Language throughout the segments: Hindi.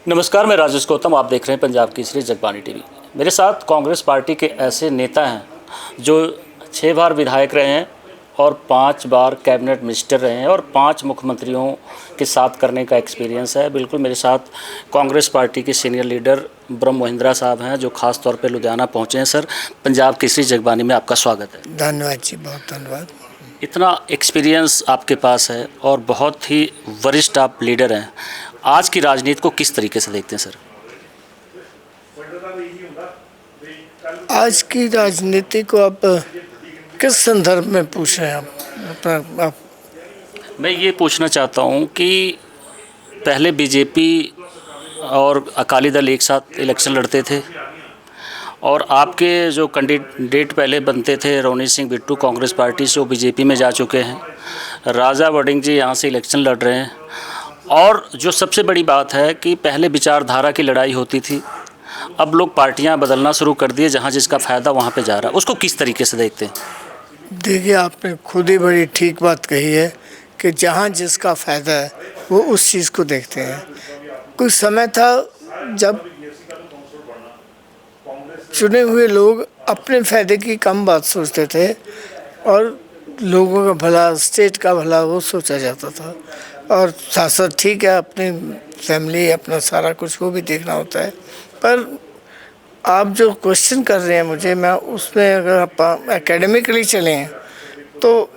नमस्कार, मैं राजेश गौतम। आप देख रहे हैं पंजाब केसरी जगबानी टीवी। मेरे साथ कांग्रेस पार्टी के ऐसे नेता हैं जो 6 बार विधायक रहे हैं और 5 बार कैबिनेट मिनिस्टर रहे हैं और 5 मुख्यमंत्रियों के साथ करने का एक्सपीरियंस है। बिल्कुल मेरे साथ कांग्रेस पार्टी के सीनियर लीडर ब्रह्म महिंद्रा साहब हैं जो ख़ास तौर पे लुधियाना पहुँचे हैं। सर, पंजाब केसरी जगबानी में आपका स्वागत है। धन्यवाद जी, बहुत धन्यवाद। इतना एक्सपीरियंस आपके पास है और बहुत ही वरिष्ठ आप लीडर हैं। आज की राजनीति को किस तरीके से देखते हैं सर? आज की राजनीति को आप किस संदर्भ में पूछ रहे हैं? आप मैं ये पूछना चाहता हूँ कि पहले बीजेपी और अकाली दल एक साथ इलेक्शन लड़ते थे और आपके जो कैंडिडेट पहले बनते थे रोनित सिंह बिट्टू कांग्रेस पार्टी से, वो बीजेपी में जा चुके हैं। राजा वड़िंग जी यहाँ से इलेक्शन लड़ रहे हैं। और जो सबसे बड़ी बात है कि पहले विचारधारा की लड़ाई होती थी, अब लोग पार्टियां बदलना शुरू कर दिए, जहां जिसका फ़ायदा वहां पे जा रहा है। उसको किस तरीके से देखते हैं? देखिए, आपने खुद ही बड़ी ठीक बात कही है कि जहाँ जिसका फ़ायदा है वो उस चीज़ को देखते हैं। कुछ समय था जब चुने हुए लोग अपने फ़ायदे की कम बात सोचते थे और लोगों का भला, स्टेट का भला वो सोचा जाता था। और साथ साथ ठीक है, अपनी फैमिली, अपना सारा कुछ वो भी देखना होता है। पर आप जो क्वेश्चन कर रहे हैं मुझे, मैं उसमें अगर आप एकेडमिकली चलें तो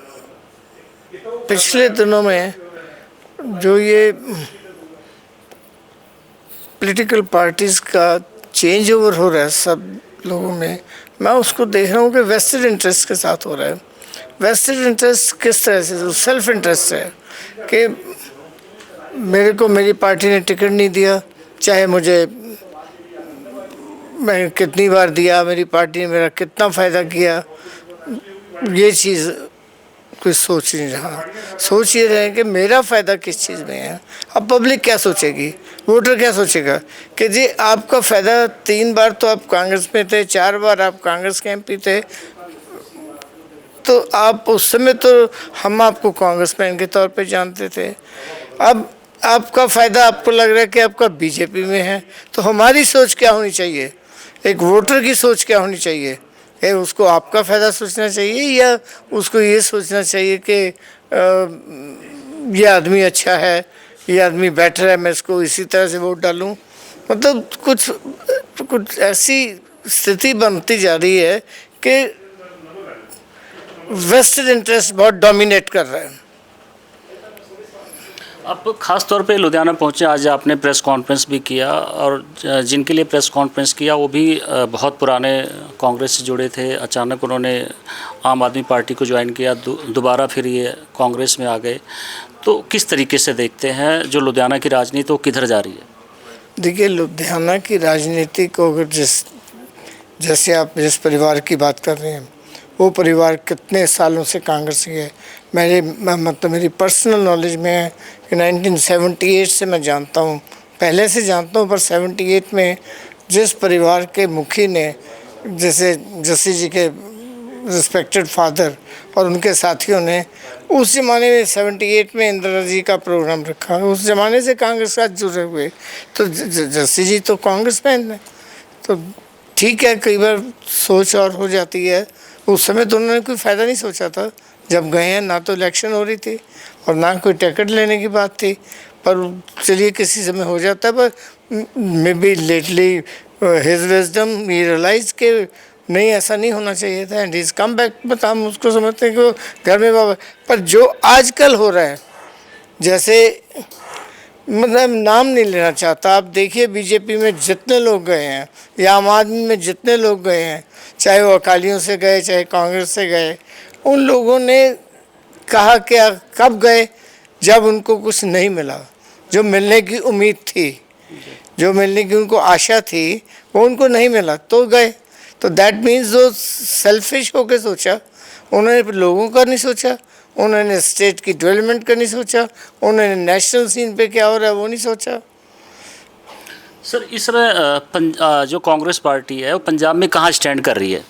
पिछले दिनों में जो ये पॉलिटिकल पार्टीज़ का चेंज ओवर हो रहा है सब लोगों में, मैं उसको देख रहा हूँ कि वेस्टेड इंटरेस्ट के साथ हो रहा है। वेस्टेड इंटरेस्ट किस तरह से? जो सेल्फ इंटरेस्ट है कि मेरे को मेरी पार्टी ने टिकट नहीं दिया, चाहे मुझे मैं कितनी बार दिया, मेरी पार्टी ने मेरा कितना फ़ायदा किया, ये चीज़ कुछ सोच नहीं रहा। सोच ये रहे कि मेरा फ़ायदा किस चीज़ में है। अब पब्लिक क्या सोचेगी, वोटर क्या सोचेगा कि जी आपका फ़ायदा 3 बार तो आप कांग्रेस में थे, 4 बार आप कांग्रेस के एमपी थे, तो आप उस समय तो हम आपको कांग्रेसमैन के तौर पे जानते थे। अब आपका फ़ायदा आपको लग रहा है कि आपका बीजेपी में है, तो हमारी सोच क्या होनी चाहिए? एक वोटर की सोच क्या होनी चाहिए? उसको आपका फ़ायदा सोचना चाहिए या उसको ये सोचना चाहिए कि ये आदमी अच्छा है, ये आदमी बेटर है, मैं इसको इसी तरह से वोट डालूं? मतलब कुछ ऐसी स्थिति बनती जा रही है कि वेस्टेड इंटरेस्ट बहुत डोमिनेट कर रहा है। आप ख़ास तौर पे लुधियाना पहुंचे, आज आपने प्रेस कॉन्फ्रेंस भी किया और जिनके लिए प्रेस कॉन्फ्रेंस किया वो भी बहुत पुराने कांग्रेस से जुड़े थे। अचानक उन्होंने आम आदमी पार्टी को ज्वाइन किया, दोबारा फिर ये कांग्रेस में आ गए। तो किस तरीके से देखते हैं जो लुधियाना की राजनीति वो किधर जा रही है? देखिए, लुधियाना की राजनीति को अगर जैसे आप जिस परिवार की बात कर रहे हैं, वो परिवार कितने सालों से कांग्रेस की है, मेरी पर्सनल नॉलेज में है कि 1978 से मैं जानता हूँ, पहले से जानता हूँ, पर 78 में जिस परिवार के मुखी ने, जैसे जस्सी जी के रिस्पेक्टेड फादर और उनके साथियों ने उस ज़माने में 78 में इंदिरा जी का प्रोग्राम रखा, उस ज़माने से कांग्रेस के साथ जुड़े हुए, तो जस्सी जी तो कांग्रेसमैन है। तो ठीक है, कई बार सोच और हो जाती है। उस समय तो उन्होंने कोई फ़ायदा नहीं सोचा था जब गए हैं, ना तो इलेक्शन हो रही थी और ना कोई टिकट लेने की बात थी। पर चलिए, किसी समय हो जाता है। पर maybe lately his wisdom ही रियलाइज के नहीं, ऐसा नहीं होना चाहिए था, and is come back. But हम उसको समझते हैं कि वो घर में बाबा। पर जो आजकल हो रहा है, जैसे मतलब नाम नहीं लेना चाहता, आप देखिए बीजेपी में जितने लोग गए हैं या आम आदमी में जितने लोग गए हैं, चाहे वो अकालियों से गए चाहे कांग्रेस से गए, उन लोगों ने कहा कि कब गए? जब उनको कुछ नहीं मिला। जो मिलने की उम्मीद थी, जो मिलने की उनको आशा थी, वो उनको नहीं मिला तो गए। तो दैट मीन्स जो सेल्फिश होकर सोचा, उन्होंने लोगों का नहीं सोचा, उन्होंने स्टेट की डेवलपमेंट का नहीं सोचा, उन्होंने नेशनल सीन पे क्या हो रहा है वो नहीं सोचा। सर, इस तरह जो कांग्रेस पार्टी है वो पंजाब में कहाँ स्टैंड कर रही है?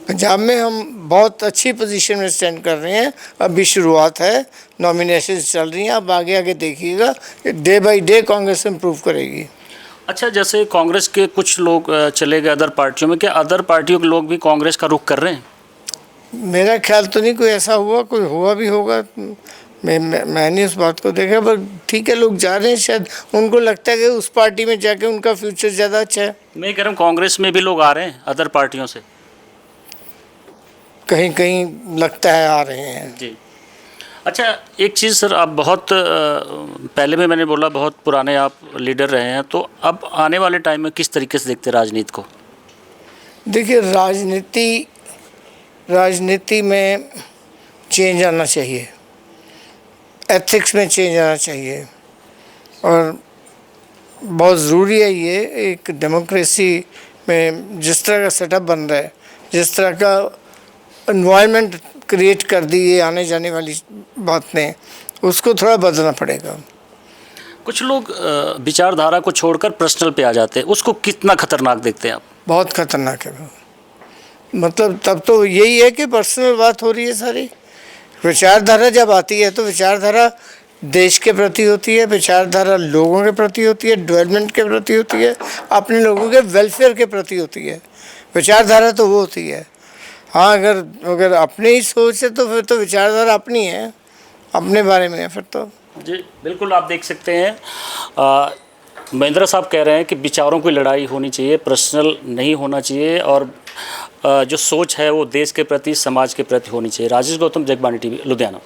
पंजाब में हम बहुत अच्छी पोजीशन में स्टैंड कर रहे हैं। अभी शुरुआत है, नॉमिनेशन चल रही हैं, अब आगे आगे देखिएगा, day by day Congress improve करेगी। अच्छा, जैसे कांग्रेस के कुछ लोग चले गए अदर पार्टियों में, क्या अदर पार्टियों के लोग भी कांग्रेस का रुख कर रहे हैं? मेरा ख्याल तो नहीं कोई ऐसा हुआ, कोई हुआ भी होगा। मैंने उस बात को देखा, पर ठीक है, लोग जा रहे हैं, शायद उनको लगता है कि उस पार्टी में जाके उनका फ्यूचर ज़्यादा अच्छा है। मैं कह रहा हूँ कांग्रेस में भी लोग आ रहे हैं अदर पार्टियों से। कहीं कहीं लगता है आ रहे हैं। जी। अच्छा, एक चीज़ सर, आप बहुत पहले में मैंने बोला बहुत पुराने आप लीडर रहे हैं, तो अब आने वाले टाइम में किस तरीके से देखते हैं राजनीति को? देखिए, राजनीति में चेंज आना चाहिए, एथिक्स में चेंज आना चाहिए, और बहुत ज़रूरी है ये। एक डेमोक्रेसी में जिस तरह का सेटअप बन रहा है, जिस तरह का एनवायरनमेंट क्रिएट कर दी ये आने जाने वाली बात ने, उसको थोड़ा बदलना पड़ेगा। कुछ लोग विचारधारा को छोड़कर पर्सनल पे आ जाते हैं, उसको कितना खतरनाक देखते हैं आप? बहुत खतरनाक है वो। मतलब तब तो यही है कि पर्सनल बात हो रही है सारी। विचारधारा जब आती है तो विचारधारा देश के प्रति होती है, विचारधारा लोगों के प्रति होती है, डेवलपमेंट के प्रति होती है, अपने लोगों के वेलफेयर के प्रति होती है। विचारधारा तो वो होती है। हाँ, अगर अपनी ही सोच है तो फिर तो विचारधारा अपनी है, अपने बारे में है फिर तो। जी बिल्कुल, आप देख सकते हैं महेंद्र साहब कह रहे हैं कि विचारों की लड़ाई होनी चाहिए, पर्सनल नहीं होना चाहिए, और जो सोच है वो देश के प्रति, समाज के प्रति होनी चाहिए। राजेश गौतम, जगबानी टीवी, लुधियाना।